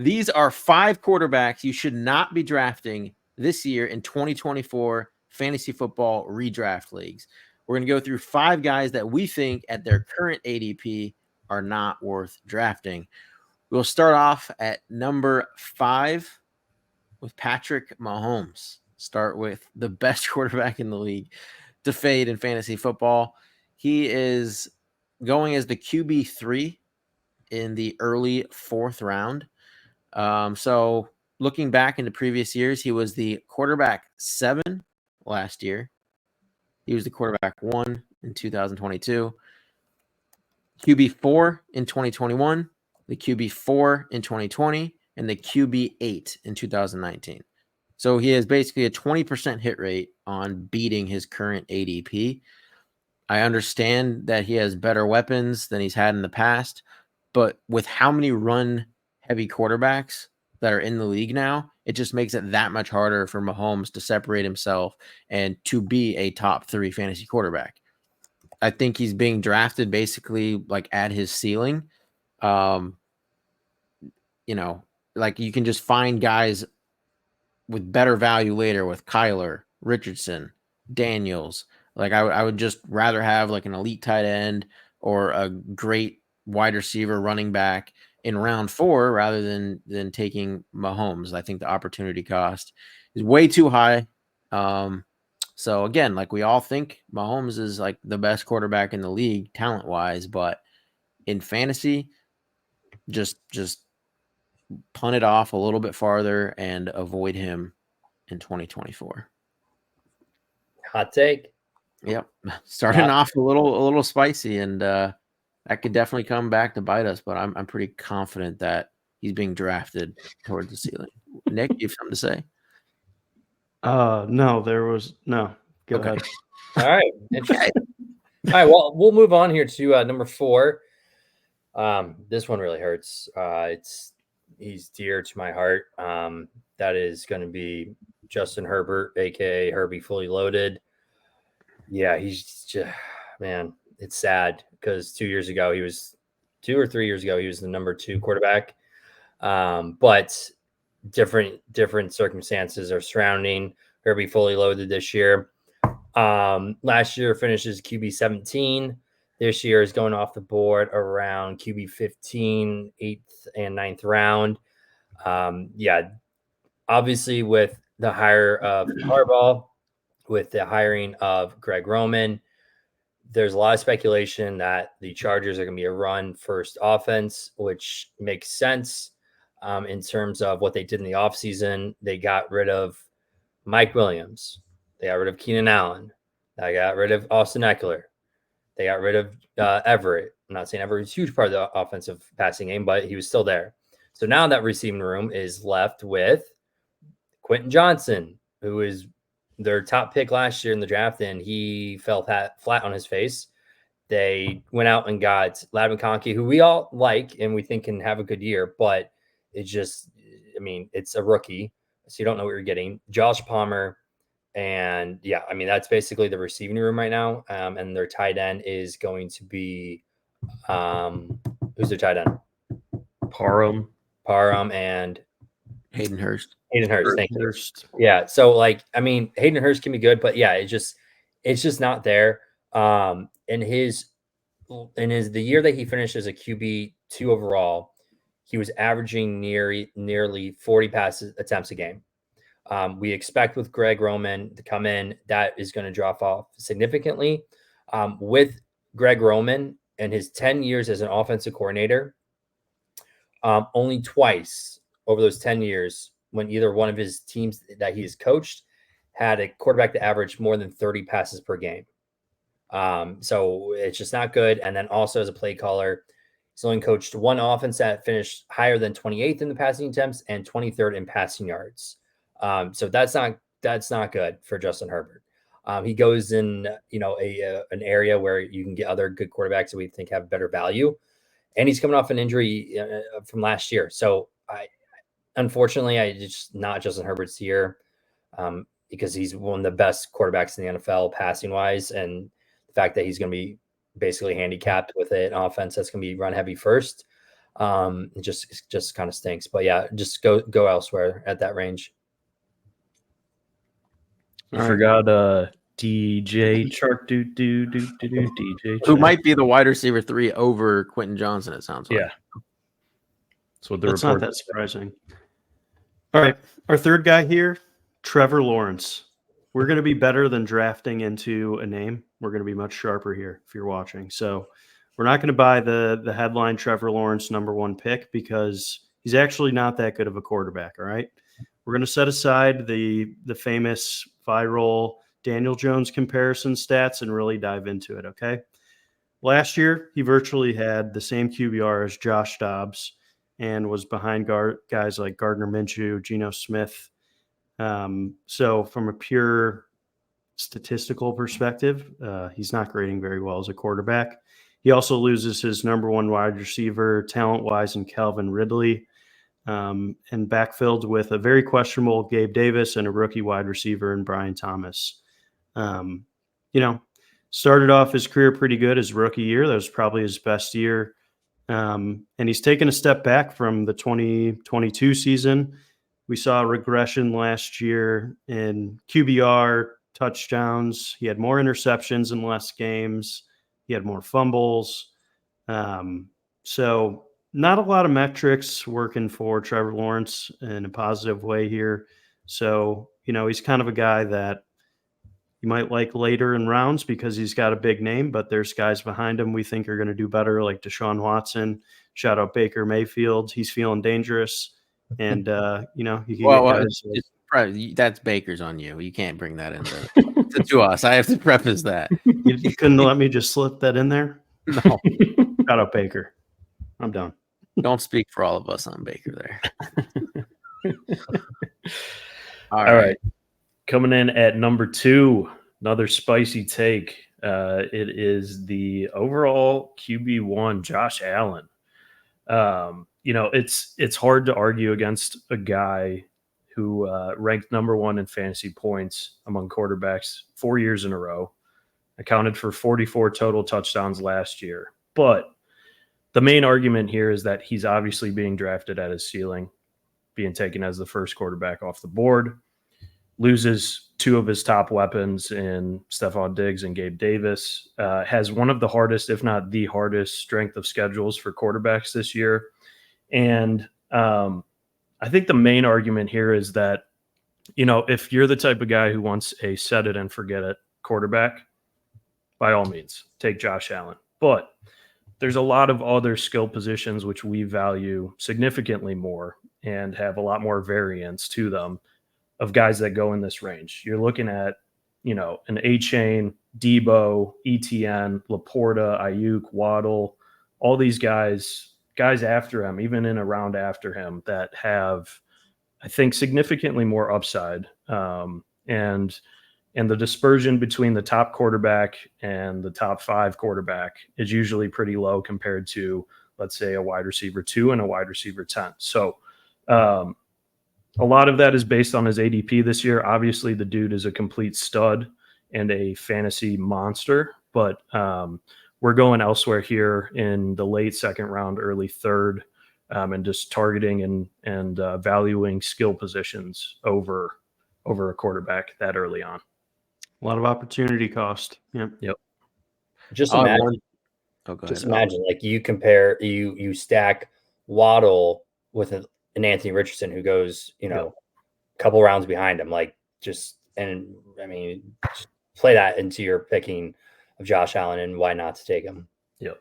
These are 5 quarterbacks you should not be drafting this year in 2024 fantasy football redraft leagues. We're going to go through 5 guys that we think at their current ADP are not worth drafting. We'll start off at number 5 with Patrick Mahomes. Start with the best quarterback in the league to fade in fantasy football. He is going as the QB3 in the early 4th round. So looking back into previous years, he was the quarterback 7 last year. He was the quarterback 1 in 2022, QB4 in 2021, the QB4 in 2020, and the QB8 in 2019. So he has basically a 20% hit rate on beating his current ADP. I understand that he has better weapons than he's had in the past, but with how many run-heavy quarterbacks that are in the league now, it just makes it that much harder for Mahomes to separate himself and to be a top 3 fantasy quarterback. I think he's being drafted basically like at his ceiling. You know, like you can just find guys with better value later with Kyler, Richardson, Daniels. Like I would just rather have like an elite tight end or a great wide receiver running back in round 4 rather than taking Mahomes. I think the opportunity cost is way too high. So again, like we all think Mahomes is like the best quarterback in the league talent wise, but in fantasy, just punt it off a little bit farther and avoid him in 2024. Hot take. Yep. Starting off a little spicy, and that could definitely come back to bite us, but I'm pretty confident that he's being drafted towards the ceiling. Nick, you have something to say? No, there was no. Go ahead. All right. Interesting. All right. Well, we'll move on here to number 4. This one really hurts. He's dear to my heart. That is going to be Justin Herbert, aka Herbie Fully Loaded. Yeah, he's just, man, it's sad because 2 years ago he was 2 or 3 years ago he was the number 2 quarterback. But different circumstances are surrounding Herbie Fully Loaded this year. Last year finishes QB 17. This year is going off the board around QB 15, 8th and 9th round. Obviously with the hire of Harbaugh, with the hiring of Greg Roman, there's a lot of speculation that the Chargers are going to be a run-first offense, which makes sense in terms of what they did in the offseason. They got rid of Mike Williams. They got rid of Keenan Allen. They got rid of Austin Eckler. They got rid of Everett. I'm not saying Everett was a huge part of the offensive passing game, but he was still there. So now that receiving room is left with Quentin Johnson, who is their top pick last year in the draft, and he fell flat on his face. They went out and got Ladd McConkey, who we all like and we think can have a good year, but it's just, I mean, it's a rookie, so you don't know what you're getting. Josh Palmer, and yeah, I mean, that's basically the receiving room right now. And their tight end is going to be, who's their tight end? Parham and Hayden Hurst. Thank you. Yeah. So like, I mean, Hayden Hurst can be good, but yeah, it's just not there. In the year that he finished as a QB 2 overall, he was averaging nearly 40 passes attempts a game. We expect with Greg Roman to come in, that is going to drop off significantly. With Greg Roman and his 10 years as an offensive coordinator, only twice over those 10 years, when either one of his teams that he has coached had a quarterback that averaged more than 30 passes per game. So it's just not good. And then also as a play caller, he's only coached one offense that finished higher than 28th in the passing attempts and 23rd in passing yards. So that's not good for Justin Herbert. He goes in, an area where you can get other good quarterbacks that we think have better value, and he's coming off an injury from last year. So unfortunately, it's not Justin Herbert's year because he's one of the best quarterbacks in the NFL passing wise, and the fact that he's going to be basically handicapped with an offense that's going to be run heavy first. It just kind of stinks. But yeah, just go elsewhere at that range. You forgot DJ Chark DJ. Who might be the wide receiver 3 over Quentin Johnson, it sounds like. Yeah. That's what the That's report not that surprising. All right. Our third guy here, Trevor Lawrence. We're going to be better than drafting into a name. We're going to be much sharper here if you're watching. So we're not going to buy the headline Trevor Lawrence #1 pick because he's actually not that good of a quarterback. All right. We're going to set aside the famous viral Daniel Jones comparison stats and really dive into it. Okay. Last year, he virtually had the same QBR as Josh Dobbs and was behind guys like Gardner Minshew, Geno Smith. So from a pure statistical perspective, he's not grading very well as a quarterback. He also loses his #1 wide receiver, talent-wise, in Calvin Ridley, and backfilled with a very questionable Gabe Davis and a rookie wide receiver in Brian Thomas. Started off his career pretty good his rookie year. That was probably his best year. And he's taken a step back from the 2022 season. We saw a regression last year in QBR, touchdowns. He had more interceptions in less games. He had more fumbles. So not a lot of metrics working for Trevor Lawrence in a positive way here. So, he's kind of a guy that you might like later in rounds because he's got a big name, but there's guys behind him we think are going to do better, like Deshaun Watson. Shout out Baker Mayfield. He's feeling dangerous. And, you can get guys. That's Baker's on you. You can't bring that into to us. I have to preface that. You couldn't let me just slip that in there? No. Shout out Baker. I'm done. Don't speak for all of us on Baker there. All right. Coming in at #2, another spicy take. It is the overall QB1, Josh Allen. It's hard to argue against a guy who ranked #1 in fantasy points among quarterbacks 4 years in a row, accounted for 44 total touchdowns last year. But the main argument here is that he's obviously being drafted at his ceiling, being taken as the first quarterback off the board. Loses 2 of his top weapons in Stephon Diggs and Gabe Davis, has one of the hardest, if not the hardest, strength of schedules for quarterbacks this year. And I think the main argument here is that, if you're the type of guy who wants a set it and forget it quarterback, by all means, take Josh Allen. But there's a lot of other skill positions which we value significantly more and have a lot more variance to them of guys that go in this range. You're looking at, an A-Chain, Debo, ETN, Laporta, Ayuk, Waddle, all these guys after him, even in a round after him, that have, I think, significantly more upside. And the dispersion between the top quarterback and the top 5 quarterback is usually pretty low compared to, let's say, a wide receiver 2 and a wide receiver 10. So, a lot of that is based on his ADP this year. Obviously, the dude is a complete stud and a fantasy monster, but we're going elsewhere here in the late second round, early third, and just targeting and valuing skill positions over a quarterback that early on. A lot of opportunity cost. Yep. Just imagine. Imagine, like, you stack Waddle with an Anthony Richardson who goes, a couple rounds behind him, just play that into your picking of Josh Allen and why not to take him. Yep.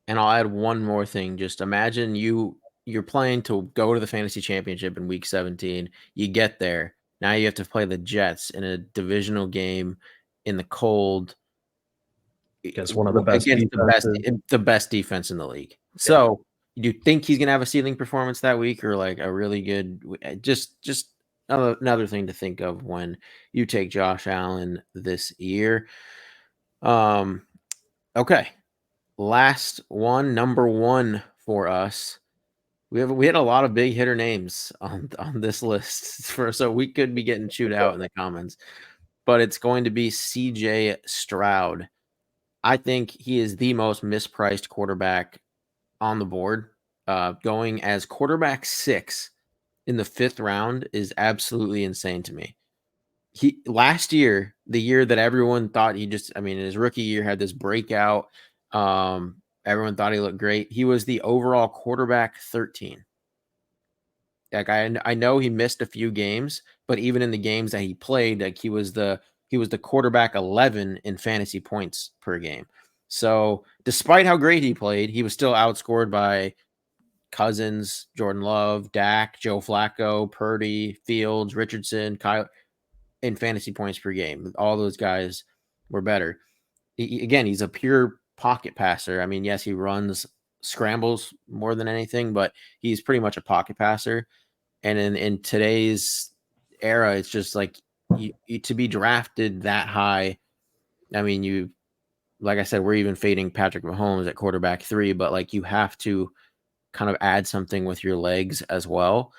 And I'll add one more thing. Just imagine you're playing to go to the fantasy championship in week 17. You get there. Now you have to play the Jets in a divisional game in the cold. Against one of the best the best defense in the league. So do you think he's gonna have a ceiling performance that week, or like a really good? Just another thing to think of when you take Josh Allen this year. Okay, last one, #1 for us. We had a lot of big hitter names on this list, so we could be getting chewed out in the comments. But it's going to be CJ Stroud. I think he is the most mispriced quarterback on the board. going as quarterback 6 in the 5th round is absolutely insane to me. Last year, the year that everyone thought in his rookie year had this breakout. Everyone thought he looked great. He was the overall quarterback 13. Like I know he missed a few games, but even in the games that he played, like he was the quarterback 11 in fantasy points per game. So despite how great he played, he was still outscored by Cousins, Jordan Love, Dak, Joe Flacco, Purdy, Fields, Richardson, Kyle in fantasy points per game. All those guys were better. Again, he's a pure pocket passer. I mean, yes, he runs scrambles more than anything, but he's pretty much a pocket passer. And in today's era, it's just like you to be drafted that high. I mean, like I said, we're even fading Patrick Mahomes at quarterback 3, but like you have to kind of add something with your legs as well.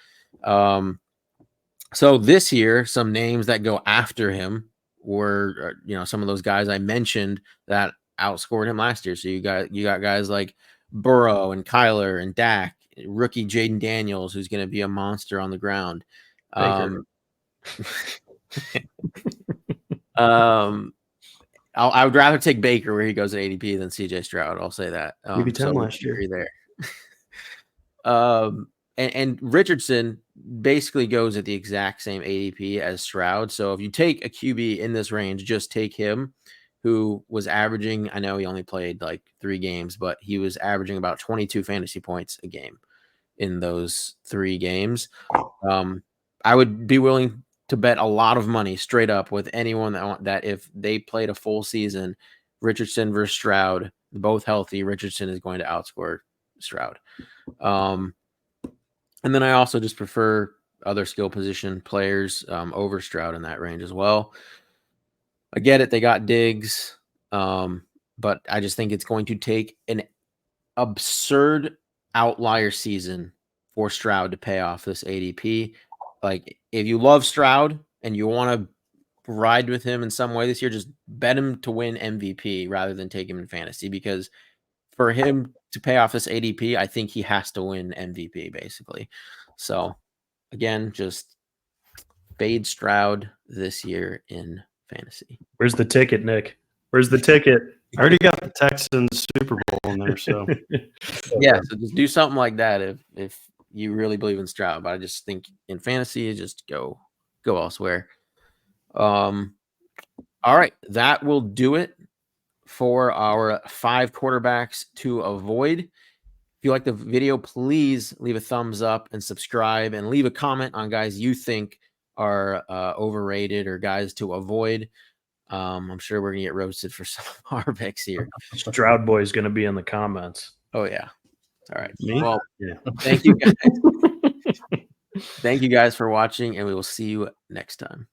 So this year, some names that go after him were, some of those guys I mentioned that outscored him last year. So you got guys like Burrow and Kyler and Dak, rookie Jaden Daniels, who's going to be a monster on the ground. I would rather take Baker where he goes at ADP than CJ Stroud. I'll say that. Maybe 10 last year. There. And Richardson basically goes at the exact same ADP as Stroud. So if you take a QB in this range, just take him, who was averaging, I know he only played like 3 games, but he was averaging about 22 fantasy points a game in those 3 games. I would be willing to bet a lot of money straight up with anyone that if they played a full season, Richardson versus Stroud, both healthy, Richardson is going to outscore Stroud. And then I also just prefer other skill position players over Stroud in that range as well. I get it. They got Diggs, but I just think it's going to take an absurd outlier season for Stroud to pay off this ADP. Like, if you love Stroud and you want to ride with him in some way this year, just bet him to win MVP rather than take him in fantasy, because for him to pay off this ADP, I think he has to win MVP basically. So again, just fade Stroud this year in fantasy. Where's the ticket, Nick? Where's the ticket? I already got the Texans Super Bowl in there, so yeah. So just do something like that if you really believe in Stroud. But I just think in fantasy, just go elsewhere. All right, that will do it for our 5 quarterbacks to avoid. If you like the video, please leave a thumbs up and subscribe, and leave a comment on guys you think are overrated or guys to avoid. I'm sure we're gonna get roasted for some of our picks here. Stroud boy is going to be in the comments. Oh yeah. All right. Me? Well, Yeah. Thank you guys. Thank you guys for watching, and we will see you next time.